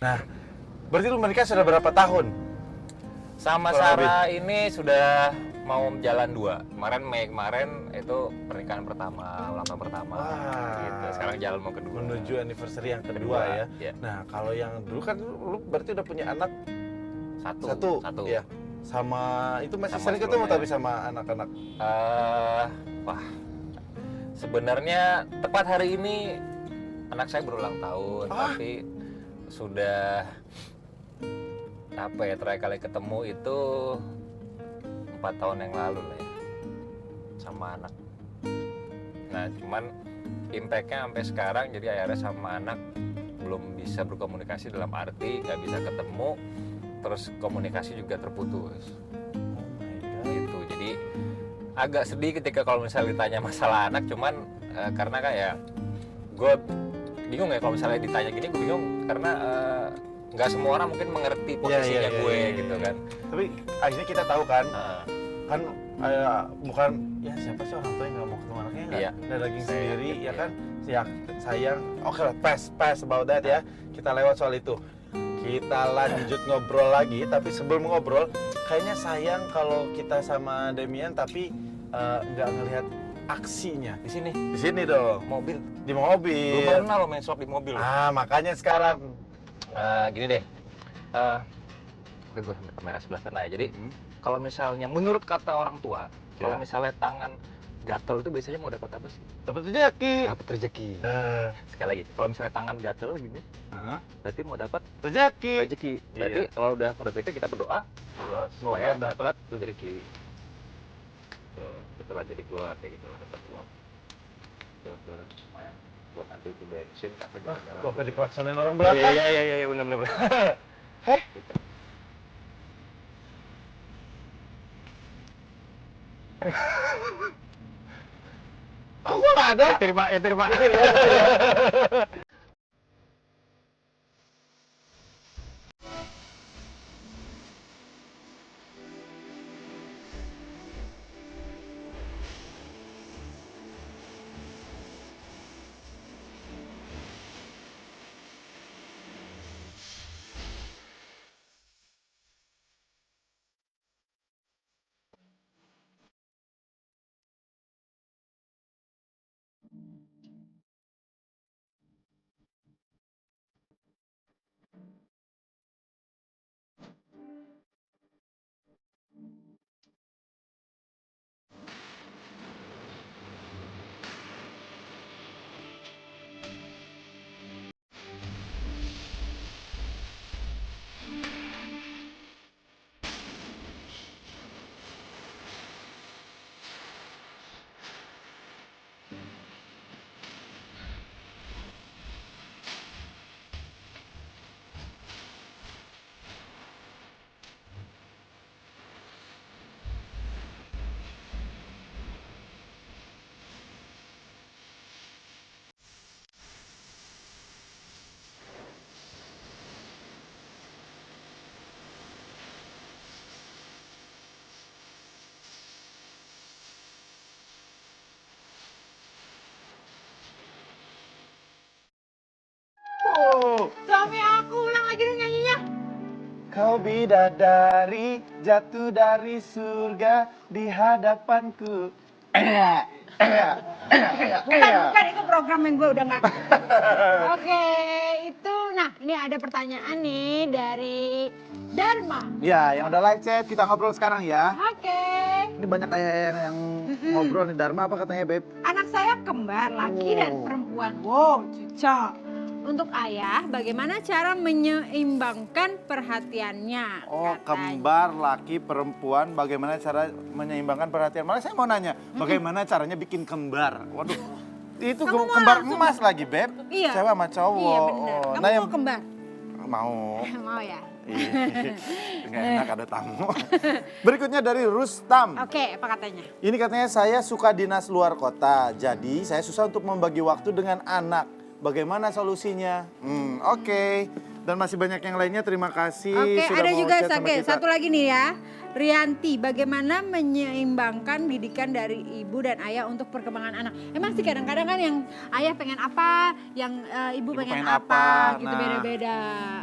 Nah, berarti lu menikah sudah berapa tahun? Sama Kurang Sarah ini sudah mau jalan 2. Kemarin Mei kemarin itu pernikahan pertama, ulang tahun pertama. Wah. Gitu. Sekarang jalan mau kedua. Menuju anniversary yang kedua ya. Iya. Nah, kalau yang dulu kan lu berarti udah punya anak Satu. ya. Sama itu masih Sama sering ketemu sebelumnya. tapi sama anak-anak. Wah, sebenarnya tepat hari ini anak saya berulang tahun, tapi sudah apa ya, terakhir kali ketemu itu 4 tahun yang lalu lah ya, sama anak. Nah, cuman impactnya sampai sekarang, jadi akhirnya sama anak belum bisa berkomunikasi, dalam arti nggak bisa ketemu, terus komunikasi juga terputus. Gitu. Jadi agak sedih ketika kalau misalnya ditanya masalah anak, cuman karena kayak gue bingung ya kalau misalnya ditanya gini, gue bingung karena nggak semua orang mungkin mengerti posisinya gue gitu kan. Tapi akhirnya kita tahu kan, kan bukan ya siapa sih orang tua yang nggak mau ketemu anaknya nggak? Iya. Ada daging Saya sendiri yakin, ya iya. kan? Ya sayang. Oke lah, pass about that ya. Kita lewat soal itu. Kita lanjut ngobrol lagi, tapi sebelum ngobrol, kayaknya sayang kalau kita sama Demian tapi nggak ngelihat aksinya. Di sini Di sini dong, mobil, di belum mobil. pernah lo main slot di mobil. Makanya sekarang. Gini deh, oke, gue sampai kamera sebelah sana ya. Jadi kalau misalnya menurut kata orang tua, kalau misalnya tangan gatel itu biasanya mau dapat apa sih? Dapat rezeki. Dapat rezeki. Sekali lagi, kalau misalnya tangan gatel gini, berarti mau dapat Rezeki. rezeki. Berarti kalau udah rezeki kita berdoa, supaya dapat rezeki. Tuh, setelah jadi keluar kayak gitu dapat uang. Tuh, lumayan. Buat nanti itu bensin, tapi Kok kayak dikelaksonin orang belakang? Iya, benar. Heh? Oh, nggak ada. Terima. Suami aku ulang lagi dong nyanyinya. Kau bidadari jatuh dari surga di hadapanku. Bukan itu program yang gue udah nggak. Oke, itu nah ini ada pertanyaan nih dari Dharma. Ya, yang udah live chat kita ngobrol sekarang ya. Oke. Ini banyak kayak yang ngobrol nih. Dharma apa katanya, Beb? Anak saya kembar laki dan perempuan. Wow, cocok. Untuk ayah, bagaimana cara menyeimbangkan perhatiannya? Oh, katanya. kembar laki perempuan, bagaimana cara menyeimbangkan perhatian? Malah saya mau nanya, bagaimana caranya bikin kembar? Waduh, itu Kamu mau kembar langsung? emas lagi, Beb. Iya. Cewek sama cowok. Iya benar. Oh, Kamu nah, mau kembar? Mau. Mau ya? Nggak enak ada tamu. Berikutnya dari Rustam. Oke, apa katanya? Ini katanya saya suka dinas luar kota, jadi saya susah untuk membagi waktu dengan anak. Bagaimana solusinya? Oke. Dan masih banyak yang lainnya, terima kasih Oke, sudah ada mau juga chat sama kita. satu lagi nih ya. Rianti, bagaimana menyeimbangkan didikan dari ibu dan ayah untuk perkembangan anak? Emang sih kadang-kadang kan yang ayah pengen apa, yang ibu pengen apa, gitu Nah. beda-beda.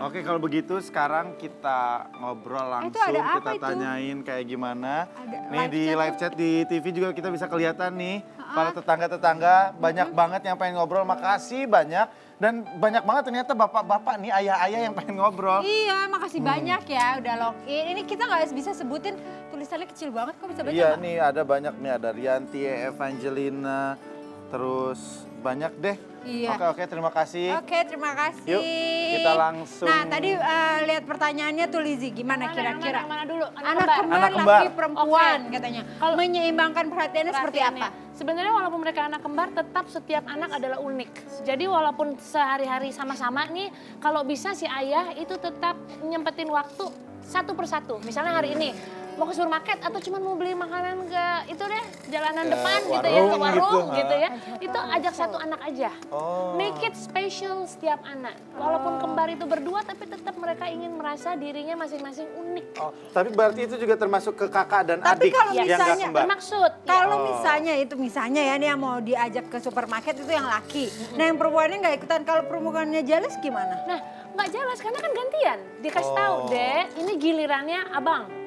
Oke, kalau begitu sekarang kita ngobrol langsung, itu ada apa kita itu? tanyain kayak gimana. Ada Nih live di chat live chat di TV juga kita bisa kelihatan nih, para tetangga-tetangga banyak banget yang pengen ngobrol. Makasih banyak. Dan banyak banget ternyata bapak-bapak nih, ayah-ayah yang pengen ngobrol. Iya, makasih banyak ya udah login. Ini kita nggak bisa sebutin tulisannya kecil banget, kok bisa baca Iya nggak? nih ada banyak nih, ada Rianti, Evangelina, terus banyak deh. Iya. Oke, terima kasih. Oke, terima kasih. Yuk, kita langsung. Nah, tadi lihat pertanyaannya tuh Lizzy, gimana kira-kira? Mana dulu? Anak kembar, Anak kembar. laki perempuan Oke. katanya. Kalau- Menyeimbangkan perhatiannya seperti apa? Sebenarnya walaupun mereka anak kembar, tetap setiap anak adalah unik. Jadi walaupun sehari-hari sama-sama nih, kalau bisa si ayah itu tetap nyempetin waktu satu persatu. Misalnya hari ini mau ke supermarket atau cuma mau beli makanan ke itu deh jalanan Ke depan gitu ya, ke warung warung gitu, gitu ya. Itu ajak satu anak aja. Oh. Make it special setiap anak. Walaupun kembar itu berdua, tapi tetap mereka ingin merasa dirinya masing-masing unik. Oh, tapi berarti itu juga termasuk ke kakak dan Tapi adik kalau yang nggak misalnya- kembar. Bermaksud. ya. Kalau Oh. misalnya ya nih yang mau diajak ke supermarket itu yang laki. Nah, yang perempuannya nggak ikutan. Kalau perempuannya jealous gimana? Nah, nggak jelas karena kan gantian. Dikasih tahu, Oh. Dek, ini gilirannya Abang.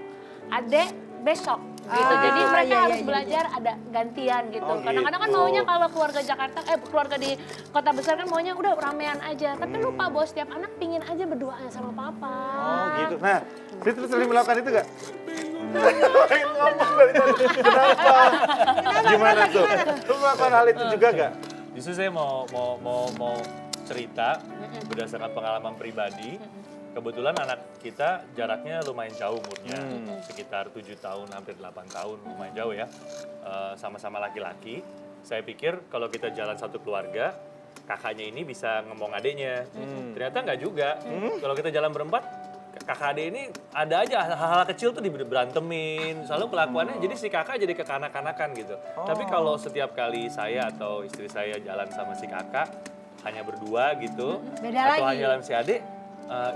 Adek besok gitu. Ah, Jadi mereka iya, harus iya, belajar ada gantian gitu. Oh, Kadang-kadang kan gitu. maunya kalau keluarga Jakarta keluarga di kota besar kan maunya udah ramean aja. Tapi lupa bahwa setiap anak pingin aja berduaan sama papa. Oh gitu. Nah, Fitri sering melakukan itu gak? Pengen ngomong dari tadi. Kenapa? Gimana tuh? Lu melakukan hal itu juga gak? Justru saya mau cerita berdasarkan pengalaman pribadi. Kebetulan anak kita jaraknya lumayan jauh umurnya, sekitar 7 tahun, hampir 8 tahun, lumayan jauh ya. Sama-sama laki-laki. Saya pikir kalau kita jalan satu keluarga, kakaknya ini bisa ngomong adiknya. Ternyata nggak juga. Kalau kita jalan berempat, kakak adik ini ada aja hal-hal kecil tuh diberantemin. Selalu kelakuannya jadi si kakak jadi kekanak-kanakan gitu. Tapi kalau setiap kali saya atau istri saya jalan sama si kakak, hanya berdua gitu, Beda atau lagi. hanya jalan si adik,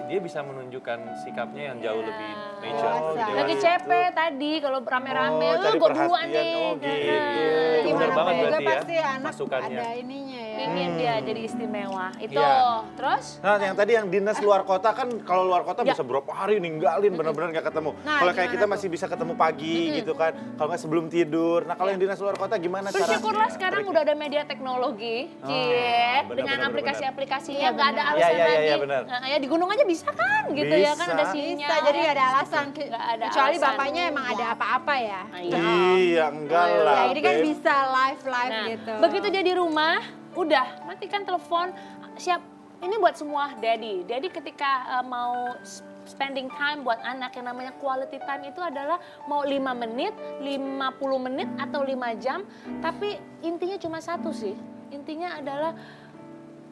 dia bisa menunjukkan sikapnya yang jauh lebih nature. Oh, lebih Lagi dewasa. CP tadi kalau rame-rame, Oh, cari gue duluan perhatian. nih. Oh, gitu. Nah, Itu benar banget juga berarti ya, pasti anak masukannya. ada ininya ya. Pingin dia jadi istimewa. Itu. Iya. Terus? Nah, yang tadi yang dinas luar kota kan, kalau luar kota Ya. bisa berapa hari ninggalin benar-benar nggak ketemu. Nah, Kalau kayak gimana kita tuh? masih bisa ketemu pagi gitu kan. Kalau nggak sebelum tidur. Nah, kalau yang dinas luar kota gimana cara? Bersyukurlah sekarang udah ada media teknologi, benar, dengan benar, aplikasi-aplikasinya Iya, nggak ada benar. alasan Iya, iya, lagi. iya, benar. Nah, ya di gunung aja bisa kan, gitu ya kan ada Bisa. sinyal. Bisa, jadi nggak ada alasan. Nggak ada Kecuali alasan. bapaknya emang ada apa-apa ya. Nah, iya. Iya, enggak lah. Ya ini kan Beb. bisa live Nah, gitu. begitu dia di rumah, udah matikan telepon, siap. Ini buat semua daddy. Daddy ketika mau spending time buat anak yang namanya quality time itu adalah mau 5 menit, 50 menit atau 5 jam, tapi intinya cuma satu sih. Intinya adalah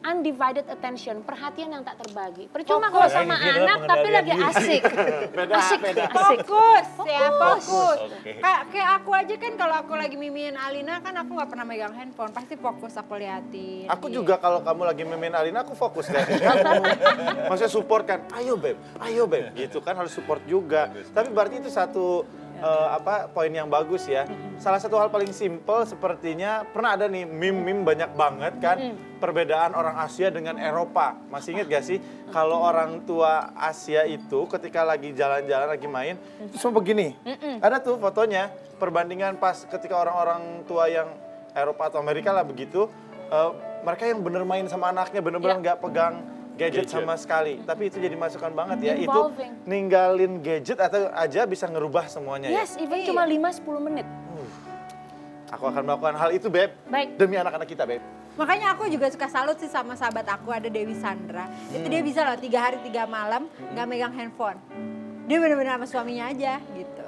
undivided attention, perhatian yang tak terbagi. Percuma kalau Fokus. sama Ini adalah anak tapi lagi pengendalian asik. Beda, asik, beda. asik. Fokus ya, fokus. Oke. Kayak aku aja kan kalau aku lagi mimiin Alina kan aku nggak pernah megang handphone, pasti fokus aku liatin. Aku dia. juga kalau kamu lagi mimin Alina, aku fokus liatin kamu. Maksudnya support kan, ayo beb, gitu kan harus support juga. Tapi berarti itu satu poin yang bagus ya. Salah satu hal paling simple sepertinya pernah ada nih meme banyak banget kan perbedaan orang Asia dengan Eropa. Masih inget gak sih kalau orang tua Asia itu ketika lagi jalan-jalan lagi main itu semua begini. Ada tuh fotonya perbandingan pas ketika orang-orang tua yang Eropa atau Amerika lah begitu, mereka yang bener main sama anaknya, bener-bener nggak pegang gadget sama sekali. Tapi itu jadi masukan banget ya. Involving. Itu ninggalin gadget atau aja bisa ngerubah semuanya ya. Yes, even cuma 5-10 menit. Aku akan melakukan hal itu, Beb. Baik. Demi anak-anak kita, Beb. Makanya aku juga suka salut sih sama sahabat aku, ada Dewi Sandra. Itu dia bisa loh 3 hari 3 malam nggak megang handphone. Dia bener-bener sama suaminya aja gitu.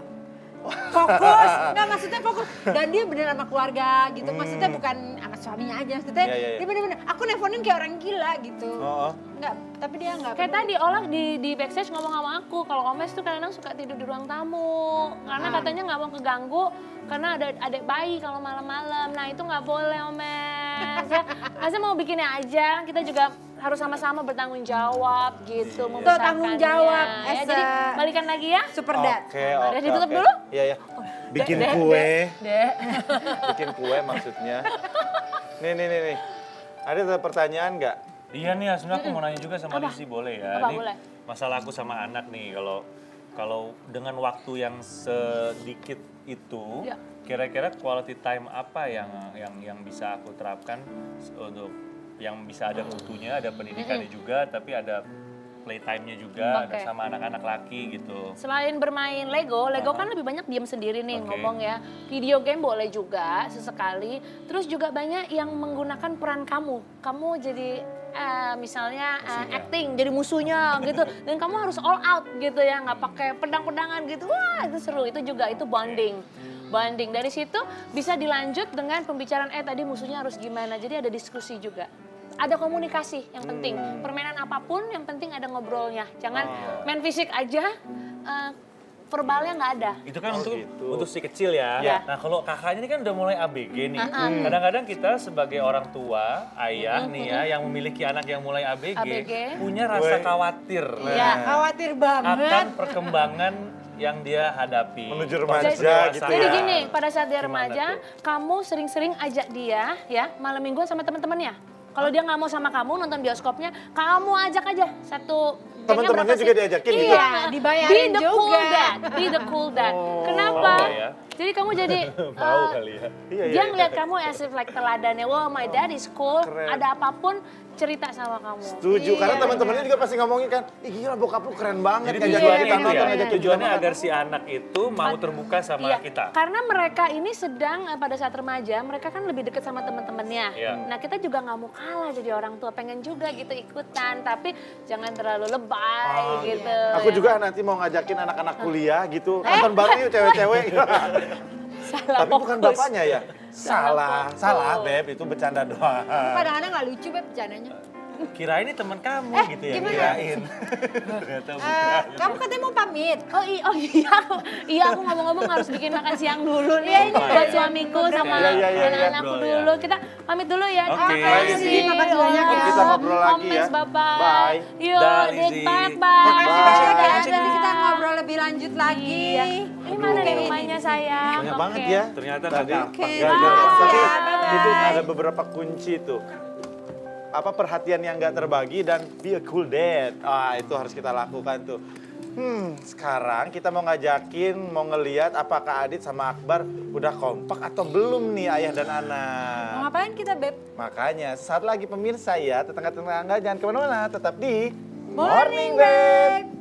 Fokus, nggak maksudnya fokus. Dan dia bener sama keluarga gitu, maksudnya bukan sama suaminya aja. Maksudnya Iya, iya, iya. dia bener-bener, aku nelfonin kayak orang gila gitu. Oh. Nggak, tapi dia nggak Kayak peduli. tadi Olah di backstage ngomong sama aku, kalau Omes tuh kadang suka tidur di ruang tamu. Karena katanya nggak mau keganggu, karena ada adik bayi kalau malam-malam. Nah itu nggak boleh Omes. Ya, masa mau bikinnya aja, kita juga harus sama-sama bertanggung jawab gitu, Tuh, tanggung jawab membesarkannya. Ya, as jadi a- balikan lagi ya. Super dad. Oke, Udah oke, ditutup oke. dulu? Iya, iya. Bikin Dek, kue. Dek. Bikin kue maksudnya. Nih. Ada pertanyaan nggak? Iya nih, sebenarnya aku mau nanya juga sama Lizzy, boleh ya? Apa, Ini boleh. masalah aku sama anak nih, kalau dengan waktu yang sedikit itu, Ya. kira-kira quality time apa yang bisa aku terapkan untuk yang bisa ada mutunya, ada pendidikannya juga, tapi ada playtime-nya juga, ada Oke. sama anak-anak laki gitu. Selain bermain Lego kan lebih banyak diam sendiri nih Oke. ngomong ya. Video game boleh juga sesekali. Terus juga banyak yang menggunakan peran kamu. Kamu jadi misalnya acting jadi musuhnya gitu. Dan kamu harus all out gitu ya, nggak pakai pedang-pedangan gitu. Wah itu seru, itu juga itu bonding. Bonding dari situ bisa dilanjut dengan pembicaraan tadi musuhnya harus gimana. Jadi ada diskusi juga. Ada komunikasi yang penting. Permainan apapun yang penting ada ngobrolnya. Jangan main fisik aja, verbalnya nggak ada. Itu kan gitu. untuk si kecil ya. Iya. Nah kalau kakaknya ini kan udah mulai ABG nih. Kadang-kadang kita sebagai orang tua, ayah nih ya, yang memiliki anak yang mulai ABG, ABG. punya rasa Woi. khawatir Iya. Khawatir akan banget. perkembangan yang dia hadapi. Menuju Proses remaja gitu pendewasaan. Jadi ya. gini, pada saat dia Gimana remaja, tuh? kamu sering-sering ajak dia ya malam mingguan sama teman-temannya. Kalau dia nggak mau sama kamu nonton bioskopnya, kamu ajak aja satu. gengnya Teman-temannya berapa juga sih? diajakin gitu? Iya, Dibayarin be the cool juga. dad, be the cool dad. Kenapa? Mau ya? Jadi kamu jadi Mau kali ya. Iya, dia ngeliat kamu as if like teladannya, wow my dad is cool, Keren. ada apapun cerita sama kamu. Setuju, karena teman-temannya juga pasti ngomongin kan, ih gila bokap lu keren banget. Jadi ngajak tujuannya kita itu nonton, ya, ngajak tujuannya kita agar si anak itu mau terbuka sama Iya, kita. karena mereka ini sedang pada saat remaja, mereka kan lebih dekat sama teman-temannya. Iya. Nah kita juga nggak mau kalah jadi orang tua, pengen juga gitu ikutan, tapi jangan terlalu lebay gitu. Aku juga nanti mau ngajakin anak-anak kuliah gitu, nonton bareng yuk cewek-cewek. Salah Tapi bukan fokus. bapaknya ya? Salah fokus. Salah Beb, itu bercanda doang. Kadang-kadang nggak lucu Beb bercandanya. Kirain ini teman kamu gitu ya, gimana? kirain. Ternyata bukan. Kamu katanya mau pamit. Oh iya, iya aku ngomong-ngomong harus bikin makan siang dulu nih Iya, buat suamiku sama Iya, iya. anak-anakku Ngobrol ya. dulu. Kita pamit dulu ya. Oke. Makasih, makasih banyak ya. Kita ngobrol lagi ya. Omes, bye-bye. Bye. Yuk, Dah, Dik, Lizzy. bye-bye. Makasih Bye. banyak ya. Dadah. Nanti kita ngobrol lebih lanjut lagi. Iya. Ini mana nih rumahnya sayang? Banyak Oke. banget ya. Ternyata Tadi, nggak gampang. tapi Bye-bye. itu ada beberapa kunci tuh. Apa perhatian yang nggak terbagi dan be a cool dad. Itu harus kita lakukan tuh. Sekarang kita mau ngajakin, mau ngeliat apakah Adit sama Akbar udah kompak atau belum nih ayah dan Mau anak. ngapain kita Beb? Makanya saat lagi pemirsa ya, tetangga-tetangga jangan kemana-mana, tetap di Morning Beb.